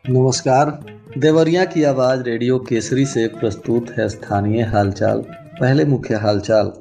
नमस्कार। देवरिया की आवाज रेडियो केसरी से प्रस्तुत है स्थानीय हालचाल। पहले मुख्य हालचाल।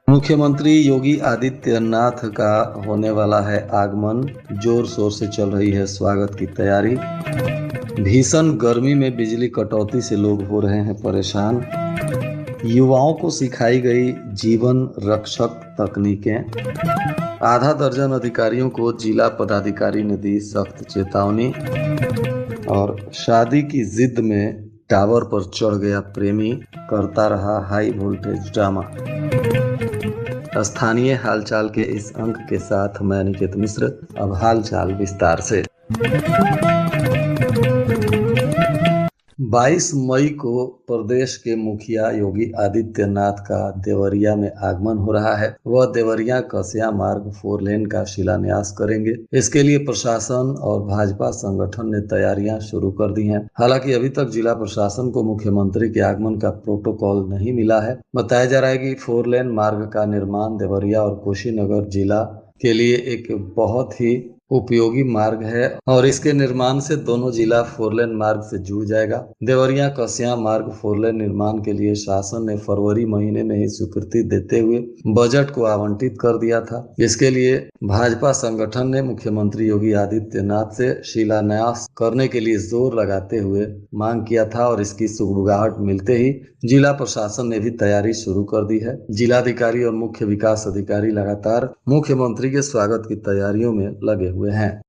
मुख्यमंत्री योगी आदित्यनाथ का होने वाला है आगमन, जोर शोर से चल रही है स्वागत की तैयारी। भीषण गर्मी में बिजली कटौती से लोग हो रहे हैं परेशान। युवाओं को सिखाई गई जीवन रक्षक तकनीकें। आधा दर्जन अधिकारियों को जिला पदाधिकारी ने दी सख्त चेतावनी। और शादी की जिद में टावर पर चढ़ गया प्रेमी, करता रहा हाई वोल्टेज ड्रामा। स्थानीय हालचाल के इस अंक के साथ मैं अनिकेत मिश्र। अब हालचाल विस्तार से। 22 मई को प्रदेश के मुखिया योगी आदित्यनाथ का देवरिया में आगमन हो रहा है। वह देवरिया कसिया मार्ग 4 लेन का शिलान्यास करेंगे। इसके लिए प्रशासन और भाजपा संगठन ने तैयारियां शुरू कर दी हैं। हालांकि अभी तक जिला प्रशासन को मुख्यमंत्री के आगमन का प्रोटोकॉल नहीं मिला है। बताया जा रहा है कि 4 लेन मार्ग का निर्माण देवरिया और कुशीनगर जिला के लिए एक बहुत ही उपयोगी मार्ग है और इसके निर्माण से दोनों जिला 4 लेन मार्ग से जुड़ जाएगा। देवरिया कसिया मार्ग 4 लेन निर्माण के लिए शासन ने फरवरी महीने में ही स्वीकृति देते हुए बजट को आवंटित कर दिया था। इसके लिए भाजपा संगठन ने मुख्यमंत्री योगी आदित्यनाथ से शिलान्यास करने के लिए जोर लगाते हुए मांग किया था और इसकी सुगबुगाहट मिलते ही जिला प्रशासन ने भी तैयारी शुरू कर दी है। जिलाधिकारी और मुख्य विकास अधिकारी लगातार मुख्यमंत्री के स्वागत की तैयारियों में लगे हुए हैं।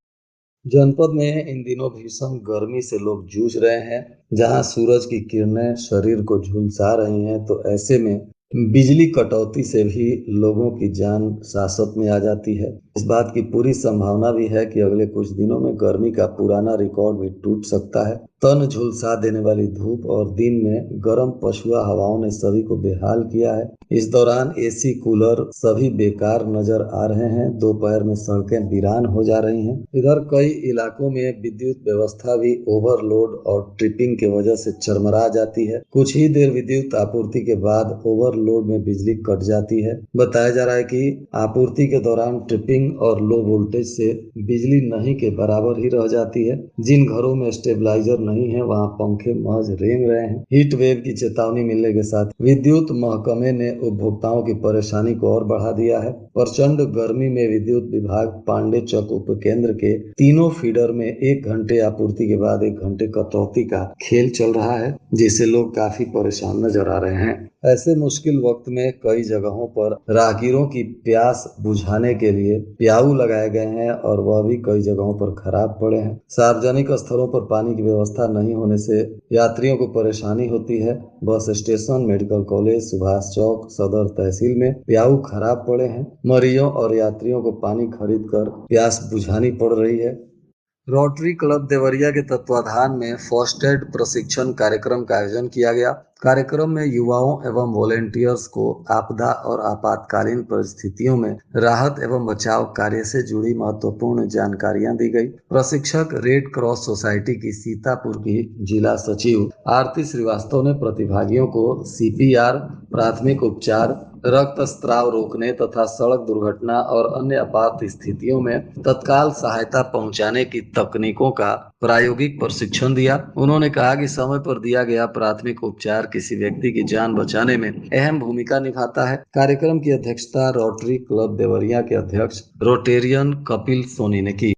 जनपद में इन दिनों भीषण गर्मी से लोग जूझ रहे हैं। जहां सूरज की किरणें शरीर को झुलसा रही हैं, तो ऐसे में बिजली कटौती से भी लोगों की जान सासत में आ जाती है। इस बात की पूरी संभावना भी है कि अगले कुछ दिनों में गर्मी का पुराना रिकॉर्ड भी टूट सकता है। तन झुलसा देने वाली धूप और दिन में गर्म पछुआ हवाओं ने सभी को बेहाल किया है। इस दौरान एसी कूलर सभी बेकार नजर आ रहे हैं। दोपहर में सड़कें वीरान हो जा रही हैं। इधर कई इलाकों में विद्युत व्यवस्था भी ओवरलोड और ट्रिपिंग की वजह से चरमरा जाती है। कुछ ही देर विद्युत आपूर्ति के बाद ओवरलोड में बिजली कट जाती है। बताया जा रहा है कि आपूर्ति के दौरान ट्रिपिंग और लो वोल्टेज से बिजली नहीं के बराबर ही रह जाती है। जिन घरों में स्टेबलाइजर नहीं है, वहां पंखे महज रेंग रहे हैं। हीट वेव की चेतावनी मिलने के साथ विद्युत महकमे ने उपभोक्ताओं की परेशानी को और बढ़ा दिया है। प्रचंड गर्मी में विद्युत विभाग पांडे चौक उप केंद्र के तीनों फीडर में 1 घंटे आपूर्ति के बाद 1 घंटे कटौती का खेल चल रहा है, जिससे लोग काफी परेशान नजर आ रहे हैं। ऐसे मुश्किल वक्त में कई जगहों पर राहगीरों की प्यास बुझाने के लिए प्याऊ लगाए गए हैं और वह भी कई जगहों पर खराब पड़े हैं। सार्वजनिक स्थलों पर पानी की व्यवस्था नहीं होने से यात्रियों को परेशानी होती है। Bus station, medical college, Subhash Chowk, Sadar Tehsil में प्याऊ खराब पड़े हैं। मरीजों और यात्रियों को पानी खरीद कर प्यास बुझानी पड़ रही है। रोटरी क्लब देवरिया के तत्वाधान में फर्स्ट एड प्रशिक्षण कार्यक्रम का आयोजन किया गया। कार्यक्रम में युवाओं एवं वॉलेंटियर्स को आपदा और आपातकालीन परिस्थितियों में राहत एवं बचाव कार्य से जुड़ी महत्वपूर्ण जानकारियां दी गई। प्रशिक्षक रेड क्रॉस सोसाइटी की सीतापुर की जिला सचिव आरती श्रीवास्तव ने प्रतिभागियों को सीपीआर, प्राथमिक उपचार, रक्तस्राव रोकने तथा सड़क दुर्घटना और अन्य आपात स्थितियों में तत्काल सहायता पहुंचाने की तकनीकों का प्रायोगिक प्रशिक्षण दिया। उन्होंने कहा कि समय पर दिया गया प्राथमिक उपचार किसी व्यक्ति की जान बचाने में अहम भूमिका निभाता है। कार्यक्रम की अध्यक्षता रोटरी क्लब देवरिया के अध्यक्ष रोटेरियन कपिल सोनी ने की।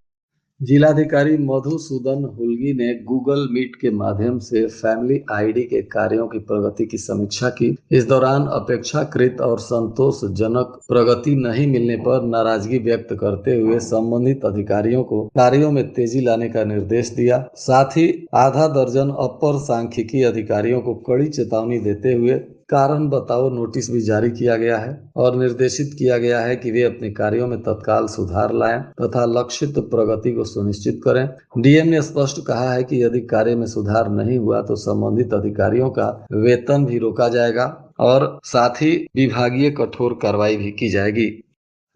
जिलाधिकारी मधुसूदन हुल्गी ने गूगल मीट के माध्यम से फैमिली आईडी के कार्यों की प्रगति की समीक्षा की। इस दौरान अपेक्षाकृत और संतोषजनक प्रगति नहीं मिलने पर नाराजगी व्यक्त करते हुए संबंधित अधिकारियों को कार्यों में तेजी लाने का निर्देश दिया। साथ ही आधा दर्जन अपर सांख्यिकी अधिकारियों को कड़ी चेतावनी देते हुए कारण बताओ नोटिस भी जारी किया गया है और निर्देशित किया गया है कि वे अपने कार्यों में तत्काल सुधार लाएं तथा लक्षित प्रगति को सुनिश्चित करें। डीएम ने स्पष्ट कहा है कि यदि कार्य में सुधार नहीं हुआ तो संबंधित अधिकारियों का वेतन भी रोका जाएगा और साथ ही विभागीय कठोर कार्रवाई भी की जाएगी।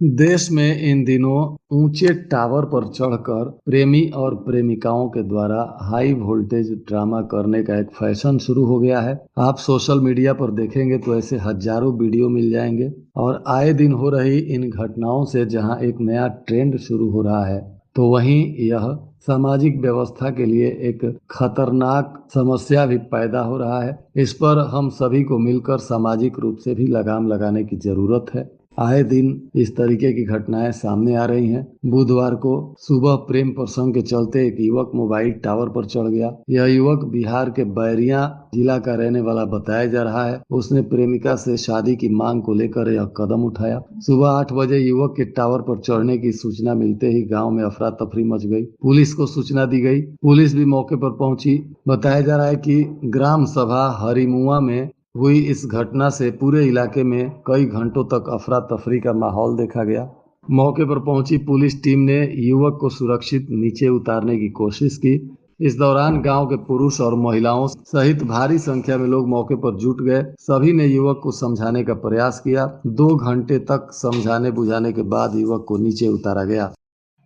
देश में इन दिनों ऊंचे टावर पर चढ़कर प्रेमी और प्रेमिकाओं के द्वारा हाई वोल्टेज ड्रामा करने का एक फैशन शुरू हो गया है। आप सोशल मीडिया पर देखेंगे तो ऐसे हजारों वीडियो मिल जाएंगे और आए दिन हो रही इन घटनाओं से जहां एक नया ट्रेंड शुरू हो रहा है, तो वहीं यह सामाजिक व्यवस्था के लिए एक खतरनाक समस्या भी पैदा हो रहा है। इस पर हम सभी को मिलकर सामाजिक रूप से भी लगाम लगाने की जरूरत है। आए दिन इस तरीके की घटनाएं सामने आ रही हैं। बुधवार को सुबह प्रेम प्रसंग के चलते एक युवक मोबाइल टावर पर चढ़ गया। यह युवक बिहार के बैरिया जिला का रहने वाला बताया जा रहा है। उसने प्रेमिका से शादी की मांग को लेकर यह कदम उठाया। सुबह 8 बजे युवक के टावर पर चढ़ने की सूचना मिलते ही गांव में अफरा तफरी मच गई। पुलिस को सूचना दी गई। पुलिस भी मौके पर पहुंची। बताया जा रहा है कि ग्राम सभा हरिमुआ में हुई इस घटना से पूरे इलाके में कई घंटों तक अफरा तफरी का माहौल देखा गया। मौके पर पहुंची पुलिस टीम ने युवक को सुरक्षित नीचे उतारने की कोशिश की। इस दौरान गांव के पुरुष और महिलाओं सहित भारी संख्या में लोग मौके पर जुट गए। सभी ने युवक को समझाने का प्रयास किया। 2 घंटे तक समझाने बुझाने के बाद युवक को नीचे उतारा गया।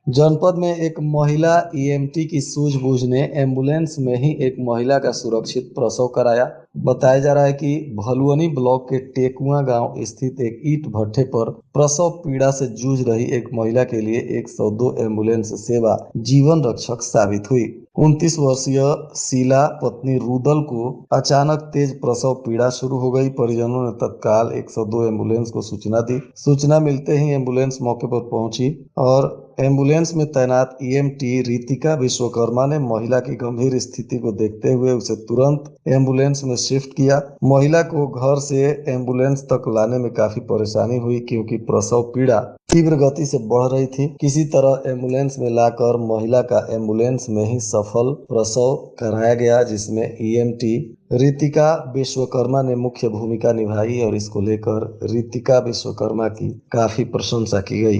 जनपद में एक महिला ईएमटी की सूझबूझ ने एम्बुलेंस में ही एक महिला का सुरक्षित प्रसव कराया। बताया जा रहा है कि भलुअनी ब्लॉक के टेकुआ गांव स्थित एक ईंट भट्ठे पर प्रसव पीड़ा से जूझ रही एक महिला के लिए 102 एम्बुलेंस सेवा जीवन रक्षक साबित हुई। 29 वर्षीय शीला पत्नी रुदल को अचानक तेज प्रसव पीड़ा शुरू हो गई। परिजनों ने तत्काल 102 एम्बुलेंस को सूचना दी। सूचना मिलते ही एम्बुलेंस मौके पर पहुंची और एम्बुलेंस में तैनात ईएमटी रितिका विश्वकर्मा ने महिला की गंभीर स्थिति को देखते हुए उसे तुरंत एम्बुलेंस में शिफ्ट किया। महिला को घर से एम्बुलेंस तक लाने में काफी परेशानी हुई क्योंकि प्रसव पीड़ा तीव्र गति से बढ़ रही थी। किसी तरह एम्बुलेंस में लाकर महिला का एम्बुलेंस में ही सफल प्रसव कराया गया, जिसमें ईएमटी रितिका विश्वकर्मा ने मुख्य भूमिका निभाई और इसको लेकर रितिका विश्वकर्मा की काफी प्रशंसा की गई।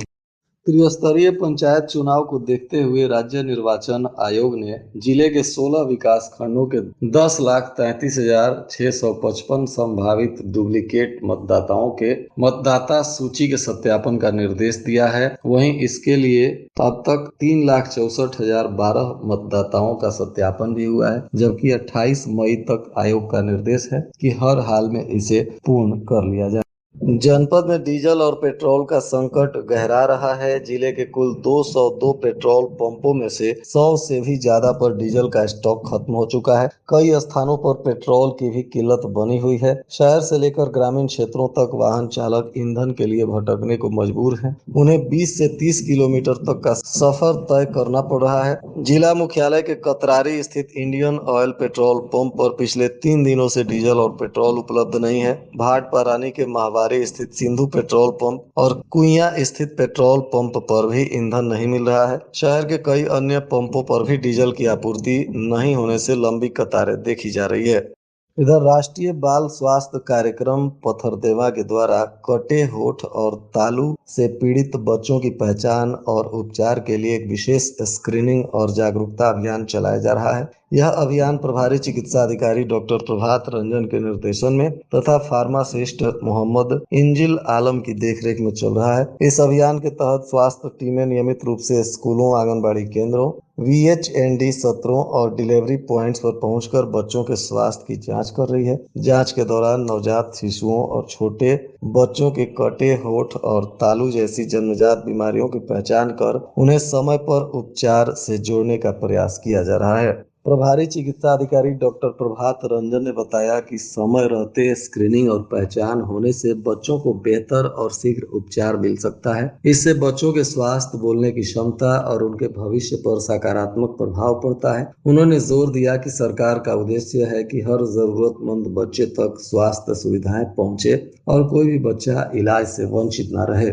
त्रिस्तरीय पंचायत चुनाव को देखते हुए राज्य निर्वाचन आयोग ने जिले के 16 विकास खंडों के 10,33,655 संभावित डुप्लीकेट मतदाताओं के मतदाता सूची के सत्यापन का निर्देश दिया है। वहीं इसके लिए अब तक 3,64,012 मतदाताओं का सत्यापन भी हुआ है, जबकि 28 मई तक आयोग का निर्देश है कि हर हाल में इसे पूर्ण कर लिया जाए। जनपद में डीजल और पेट्रोल का संकट गहरा रहा है। जिले के कुल 202 पेट्रोल पंपों में से 100 से भी ज्यादा पर डीजल का स्टॉक खत्म हो चुका है। कई स्थानों पर पेट्रोल की भी किल्लत बनी हुई है। शहर से लेकर ग्रामीण क्षेत्रों तक वाहन चालक ईंधन के लिए भटकने को मजबूर हैं। उन्हें 20 से 30 किलोमीटर तक का सफर तय करना पड़ रहा है। जिला मुख्यालय के कतरारी स्थित इंडियन ऑयल पेट्रोल पंप पर पिछले 3 दिनों से डीजल और पेट्रोल उपलब्ध नहीं है। भाटपारानी के माहवारी स्थित सिंधु पेट्रोल पंप और कुइया स्थित पेट्रोल पंप पर भी ईंधन नहीं मिल रहा है। शहर के कई अन्य पंपों पर भी डीजल की आपूर्ति नहीं होने से लंबी कतारें देखी जा रही है। इधर राष्ट्रीय बाल स्वास्थ्य कार्यक्रम पथरदेवा के द्वारा कटे होठ और तालू से पीड़ित बच्चों की पहचान और उपचार के लिए एक विशेष स्क्रीनिंग और जागरूकता अभियान चलाया जा रहा है। यह अभियान प्रभारी चिकित्सा अधिकारी डॉक्टर प्रभात रंजन के निर्देशन में तथा फार्मासिस्ट मोहम्मद इंजिल आलम की देखरेख में चल रहा है। इस अभियान के तहत स्वास्थ्य टीमें नियमित रूप से स्कूलों, आंगनबाड़ी केंद्रों, VHND सत्रों और डिलीवरी पॉइंट्स पर पहुंचकर बच्चों के स्वास्थ्य की जांच कर रही है। जांच के दौरान नवजात शिशुओं और छोटे बच्चों के कटे होठ और तालू जैसी जन्मजात बीमारियों की पहचान कर उन्हें समय पर उपचार से जोड़ने का प्रयास किया जा रहा है। प्रभारी चिकित्सा अधिकारी डॉक्टर प्रभात रंजन ने बताया कि समय रहते स्क्रीनिंग और पहचान होने से बच्चों को बेहतर और शीघ्र उपचार मिल सकता है। इससे बच्चों के स्वास्थ्य, बोलने की क्षमता और उनके भविष्य पर सकारात्मक प्रभाव पड़ता है। उन्होंने जोर दिया कि सरकार का उद्देश्य है कि हर जरूरतमंद बच्चे तक स्वास्थ्य सुविधाएं पहुंचे और कोई भी बच्चा इलाज से वंचित न रहे।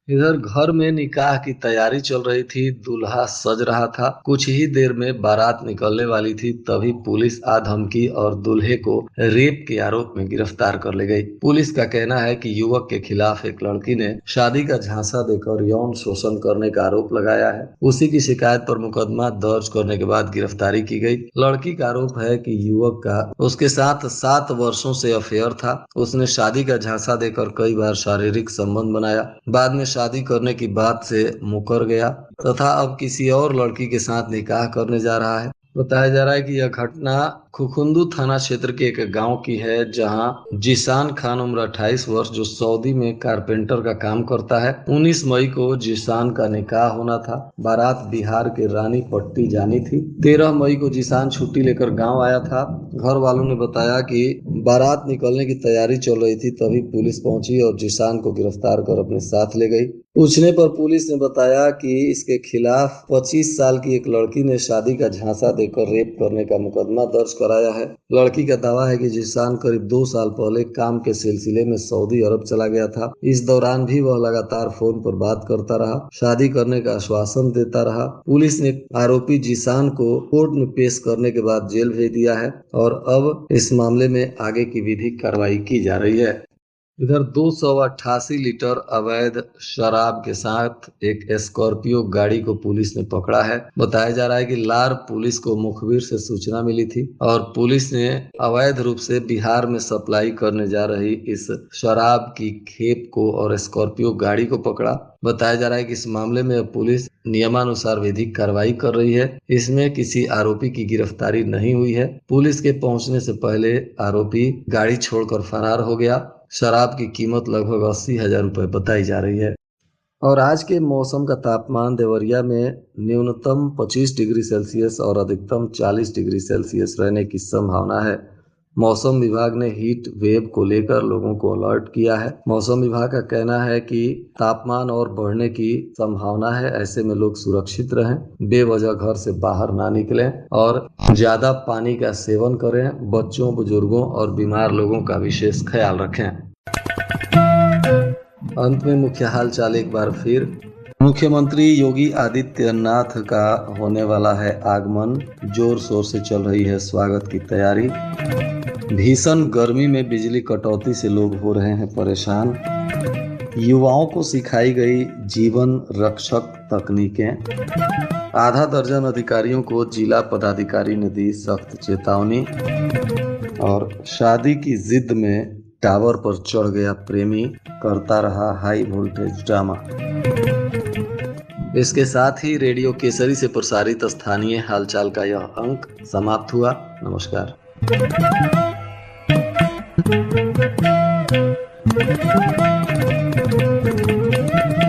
इधर घर में निकाह की तैयारी चल रही थी। दूल्हा सज रहा था। कुछ ही देर में बारात निकलने वाली थी, तभी पुलिस आ धमकी और दूल्हे को रेप के आरोप में गिरफ्तार कर ले गई। पुलिस का कहना है कि युवक के खिलाफ एक लड़की ने शादी का झांसा देकर यौन शोषण करने का आरोप लगाया है। उसी की शिकायत पर मुकदमा दर्ज करने के बाद गिरफ्तारी की गई। लड़की का आरोप है कि युवक का उसके साथ 7 वर्षों से अफेयर था। उसने शादी का झांसा देकर कई बार शारीरिक संबंध बनाया। बाद में शादी करने की बात से मुकर गया तथा अब किसी और लड़की के साथ निकाह करने जा रहा है। बताया जा रहा है कि यह घटना खुखुंदू थाना क्षेत्र के एक गांव की है, जहां जीशान खान उम्र 28 वर्ष, जो सऊदी में कारपेंटर का काम करता है। 19 मई को जीशान का निकाह होना था। बारात बिहार के रानी पट्टी जानी थी। 13 मई को जीशान छुट्टी लेकर गांव आया था। घर वालों ने बताया कि बारात निकलने की तैयारी चल रही थी, तभी पुलिस पहुंची और जीशान को गिरफ्तार कर अपने साथ ले गई। पूछने पर पुलिस ने बताया कि इसके खिलाफ 25 साल की एक लड़की ने शादी का झांसा देकर रेप करने का मुकदमा दर्ज कराया है। लड़की का दावा है कि जीशान करीब 2 साल पहले काम के सिलसिले में सऊदी अरब चला गया था। इस दौरान भी वह लगातार फोन पर बात करता रहा, शादी करने का आश्वासन देता रहा। पुलिस ने आरोपी जीशान को कोर्ट में पेश करने के बाद जेल भेज दिया है और अब इस मामले में आगे की विधिक कार्रवाई की जा रही है। इधर 288 लीटर अवैध शराब के साथ एक स्कॉर्पियो गाड़ी को पुलिस ने पकड़ा है। बताया जा रहा है कि लार पुलिस को मुखबिर से सूचना मिली थी और पुलिस ने अवैध रूप से बिहार में सप्लाई करने जा रही इस शराब की खेप को और स्कॉर्पियो गाड़ी को पकड़ा। बताया जा रहा है कि इस मामले में पुलिस नियमानुसार विधिक कार्रवाई कर रही है। इसमें किसी आरोपी की गिरफ्तारी नहीं हुई है। पुलिस के पहुंचने से पहले आरोपी गाड़ी छोड़कर फरार हो गया। शराब की कीमत लगभग 80,000 रुपये बताई जा रही है। और आज के मौसम का तापमान देवरिया में न्यूनतम 25 डिग्री सेल्सियस और अधिकतम 40 डिग्री सेल्सियस रहने की संभावना है। मौसम विभाग ने हीट वेव को लेकर लोगों को अलर्ट किया है। मौसम विभाग का कहना है कि तापमान और बढ़ने की संभावना है, ऐसे में लोग सुरक्षित रहें, बेवजह घर से बाहर ना निकलें और ज्यादा पानी का सेवन करें। बच्चों, बुजुर्गों और बीमार लोगों का विशेष ख्याल रखें। अंत में मुख्य हालचाल एक बार फिर। मुख्यमंत्री योगी आदित्यनाथ का होने वाला है आगमन, जोर शोर से चल रही है स्वागत की तैयारी। भीषण गर्मी में बिजली कटौती से लोग हो रहे हैं परेशान। युवाओं को सिखाई गई जीवन रक्षक तकनीकें। आधा दर्जन अधिकारियों को जिला पदाधिकारी ने दी सख्त चेतावनी। और शादी की जिद में टावर पर चढ़ गया प्रेमी, करता रहा हाई वोल्टेज ड्रामा। इसके साथ ही रेडियो केसरी से प्रसारित स्थानीय हालचाल का यह अंक समाप्त हुआ। नमस्कार।